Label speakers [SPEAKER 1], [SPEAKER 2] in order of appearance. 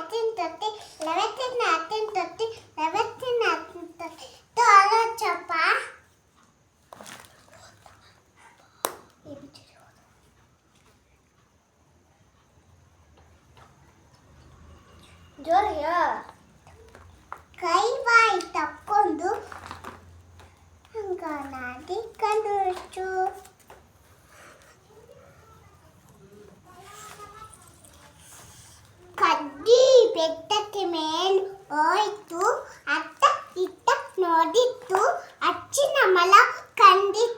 [SPEAKER 1] 13, 11, 13, 11, 13. Tolo chapa. ಜೋರಿಯ ಕೈ ಬಾಯಿ ತಕ್ಕೊಂಡು ಹಂಗನಾಡಿ ಕಂಡುಚು ಕಡ್ಡಿ ಬೆಟ್ಟಕ್ಕೆ ಮೇಲ್ ಹೋಯ್ತು ಅತ್ತ ಇತ್ತ ನೋಡಿತ್ತು ಅಚ್ಚಿನ ಮಲ ಕಂಡಿತ್ತು